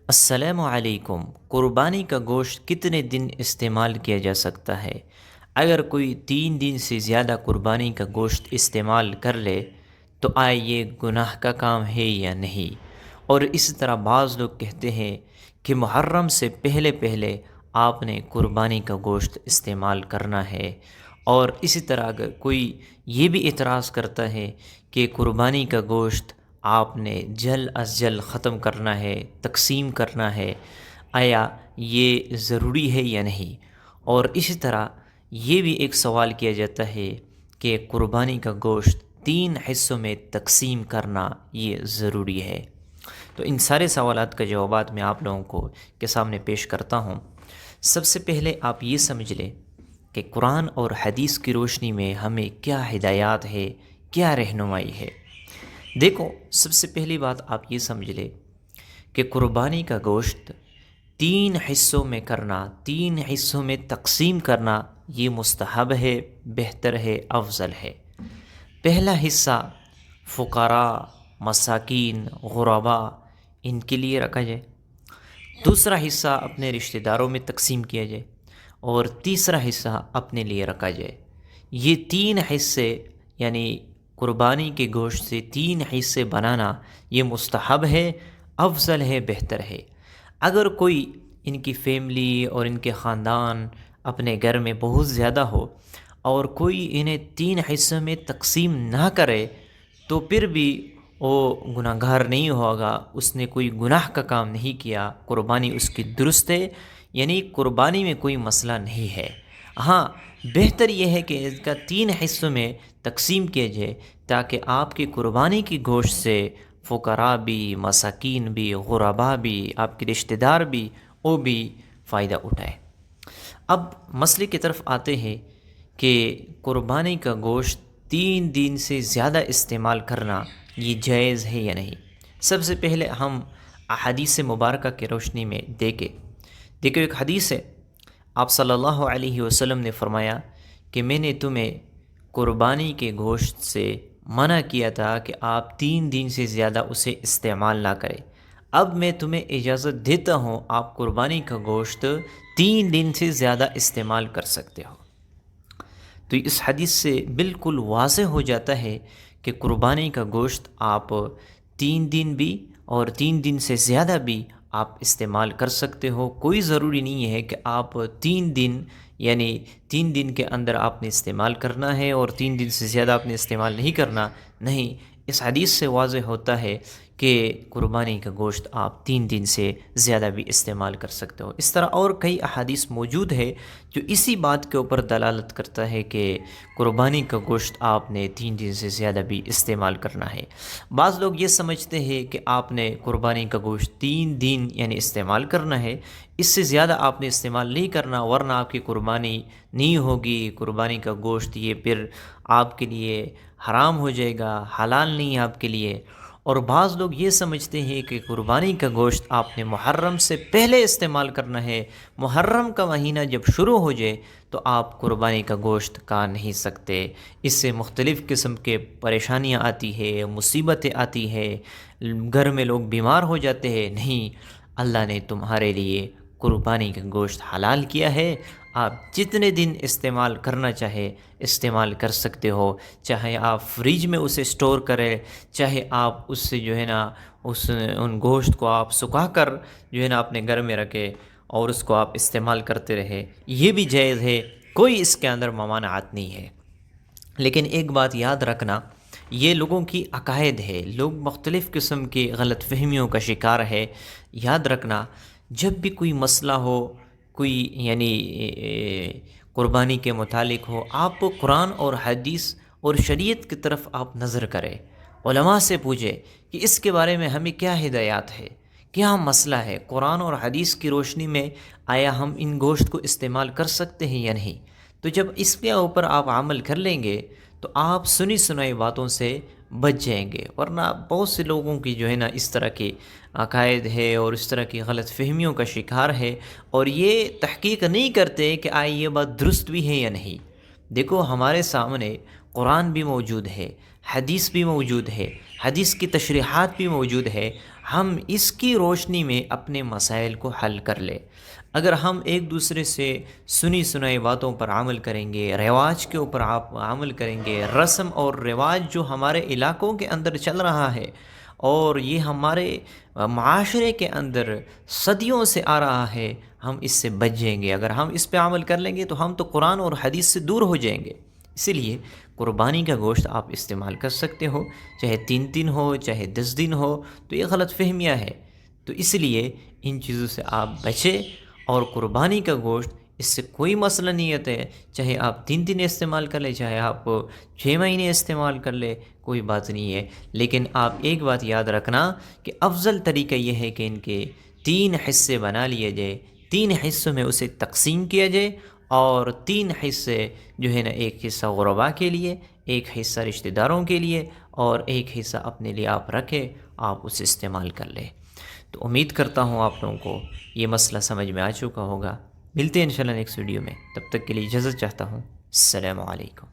السلام علیکم۔ قربانی کا گوشت کتنے دن استعمال کیا جا سکتا ہے؟ اگر کوئی 3 دن سے زیادہ قربانی کا گوشت استعمال کر لے تو آیا یہ گناہ کا کام ہے یا نہیں؟ اور اسی طرح بعض لوگ کہتے ہیں کہ محرم سے پہلے پہلے آپ نے قربانی کا گوشت استعمال کرنا ہے، اور اسی طرح اگر کوئی یہ بھی اعتراض کرتا ہے کہ قربانی کا گوشت آپ نے جلد از جلد ختم کرنا ہے، تقسیم کرنا ہے، آیا یہ ضروری ہے یا نہیں؟ اور اسی طرح یہ بھی ایک سوال کیا جاتا ہے کہ قربانی کا گوشت 3 حصوں میں تقسیم کرنا یہ ضروری ہے؟ تو ان سارے سوالات کا جوابات میں آپ لوگوں کو کے سامنے پیش کرتا ہوں۔ سب سے پہلے آپ یہ سمجھ لیں کہ قرآن اور حدیث کی روشنی میں ہمیں کیا ہدایات ہے، کیا رہنمائی ہے۔ دیکھو، سب سے پہلی بات آپ یہ سمجھ لیں کہ قربانی کا گوشت 3 حصوں میں کرنا، 3 حصوں میں تقسیم کرنا یہ مستحب ہے، بہتر ہے، افضل ہے۔ پہلا حصہ فقراء، مساکین، غرباء ان کے لیے رکھا جائے، دوسرا حصہ اپنے رشتہ داروں میں تقسیم کیا جائے، اور تیسرا حصہ اپنے لیے رکھا جائے۔ یہ 3 حصے، یعنی قربانی کے گوشت سے 3 حصے بنانا یہ مستحب ہے، افضل ہے، بہتر ہے۔ اگر کوئی ان کی فیملی اور ان کے خاندان اپنے گھر میں بہت زیادہ ہو اور کوئی انہیں 3 حصوں میں تقسیم نہ کرے تو پھر بھی وہ گناہ گار نہیں ہوگا، اس نے کوئی گناہ کا کام نہیں کیا، قربانی اس کی درست ہے، یعنی قربانی میں کوئی مسئلہ نہیں ہے۔ ہاں، بہتر یہ ہے کہ اس کا 3 حصوں میں تقسیم کیا جائے تاکہ آپ کی قربانی کی گوشت سے فقراء بھی، مساکین بھی، غرباء بھی، آپ کے رشتہ دار بھی، وہ بھی فائدہ اٹھائے۔ اب مسئلے کی طرف آتے ہیں کہ قربانی کا گوشت 3 دن سے زیادہ استعمال کرنا یہ جائز ہے یا نہیں۔ سب سے پہلے ہم احادیث مبارکہ کی روشنی میں دیکھو ایک حدیث ہے، آپ صلی اللہ علیہ وسلم نے فرمایا کہ میں نے تمہیں قربانی کے گوشت سے منع کیا تھا کہ آپ 3 دن سے زیادہ اسے استعمال نہ کریں، اب میں تمہیں اجازت دیتا ہوں، آپ قربانی کا گوشت 3 دن سے زیادہ استعمال کر سکتے ہو۔ تو اس حدیث سے بالکل واضح ہو جاتا ہے کہ قربانی کا گوشت آپ 3 دن بھی اور 3 دن سے زیادہ بھی آپ استعمال کر سکتے ہو۔ کوئی ضروری نہیں ہے کہ آپ 3 دن، یعنی 3 دن کے اندر آپ نے استعمال کرنا ہے اور 3 دن سے زیادہ آپ نے استعمال نہیں کرنا، نہیں۔ اس حدیث سے واضح ہوتا ہے کہ قربانی کا گوشت آپ 3 دن سے زیادہ بھی استعمال کر سکتے ہو۔ اس طرح اور کئی احادیث موجود ہے جو اسی بات کے اوپر دلالت کرتا ہے کہ قربانی کا گوشت آپ نے 3 دن سے زیادہ بھی استعمال کرنا ہے۔ بعض لوگ یہ سمجھتے ہیں کہ آپ نے قربانی کا گوشت 3 دن یعنی استعمال کرنا ہے، اس سے زیادہ آپ نے استعمال نہیں کرنا، ورنہ آپ کی قربانی نہیں ہوگی، قربانی کا گوشت یہ پھر آپ کے لیے حرام ہو جائے گا، حلال نہیں ہے آپ کے لیے۔ اور بعض لوگ یہ سمجھتے ہیں کہ قربانی کا گوشت آپ نے محرم سے پہلے استعمال کرنا ہے، محرم کا مہینہ جب شروع ہو جائے تو آپ قربانی کا گوشت کھا نہیں سکتے، اس سے مختلف قسم کے پریشانیاں آتی ہے، مصیبتیں آتی ہے، گھر میں لوگ بیمار ہو جاتے ہیں۔ نہیں، اللہ نے تمہارے لیے قربانی کا گوشت حلال کیا ہے، آپ جتنے دن استعمال کرنا چاہے استعمال کر سکتے ہو، چاہے آپ فریج میں اسے سٹور کریں، چاہے آپ اس سے جو ہے نا ان گوشت کو آپ سکھا کر جو ہے نا اپنے گھر میں رکھے اور اس کو آپ استعمال کرتے رہے، یہ بھی جائز ہے، کوئی اس کے اندر ممانعت نہیں ہے۔ لیکن ایک بات یاد رکھنا، یہ لوگوں کی عقائد ہے، لوگ مختلف قسم کی غلط فہمیوں کا شکار ہے۔ یاد رکھنا، جب بھی کوئی مسئلہ ہو، کوئی یعنی قربانی کے متعلق ہو، آپ قرآن اور حدیث اور شریعت کی طرف آپ نظر کریں، علماء سے پوچھیں کہ اس کے بارے میں ہمیں کیا ہدایات ہے، کیا مسئلہ ہے، قرآن اور حدیث کی روشنی میں آیا ہم ان گوشت کو استعمال کر سکتے ہیں یا نہیں۔ تو جب اس کے اوپر آپ عمل کر لیں گے تو آپ سنی سنائی باتوں سے بچ جائیں گے، ورنہ بہت سے لوگوں کی جو ہے نا اس طرح کے عقائد ہے اور اس طرح کی غلط فہمیوں کا شکار ہے، اور یہ تحقیق نہیں کرتے کہ آئے یہ بات درست بھی ہے یا نہیں۔ دیکھو، ہمارے سامنے قرآن بھی موجود ہے، حدیث بھی موجود ہے، حدیث کی تشریحات بھی موجود ہے، ہم اس کی روشنی میں اپنے مسائل کو حل کر لیں۔ اگر ہم ایک دوسرے سے سنی سنائی باتوں پر عمل کریں گے، رواج کے اوپر آپ عمل کریں گے، رسم اور رواج جو ہمارے علاقوں کے اندر چل رہا ہے اور یہ ہمارے معاشرے کے اندر صدیوں سے آ رہا ہے، ہم اس سے بچ جائیں گے۔ اگر ہم اس پہ عمل کر لیں گے تو ہم تو قرآن اور حدیث سے دور ہو جائیں گے۔ اسی لیے قربانی کا گوشت آپ استعمال کر سکتے ہو، چاہے 3 دن ہو چاہے 10 دن ہو، تو یہ غلط فہمیاں ہے۔ تو اس لیے ان چیزوں سے آپ بچیں، اور قربانی کا گوشت اس سے کوئی مسئلہ نہیں ہے، چاہے آپ 3 دن استعمال کر لیں چاہے آپ 6 مہینے استعمال کر لیں، کوئی بات نہیں ہے۔ لیکن آپ ایک بات یاد رکھنا کہ افضل طریقہ یہ ہے کہ ان کے 3 حصے بنا لیے جائے، 3 حصوں میں اسے تقسیم کیا جائے، اور 3 حصے جو ہے نا، ایک حصہ غربا کے لیے، ایک حصہ رشتہ داروں کے لیے، اور ایک حصہ اپنے لیے آپ رکھیں، آپ اسے استعمال کر لیں۔ تو امید کرتا ہوں آپ لوگوں کو یہ مسئلہ سمجھ میں آ چکا ہوگا۔ ملتے ہیں انشاءاللہ نیکسٹ ویڈیو میں، تب تک کے لیے اجازت چاہتا ہوں۔ السلام علیکم۔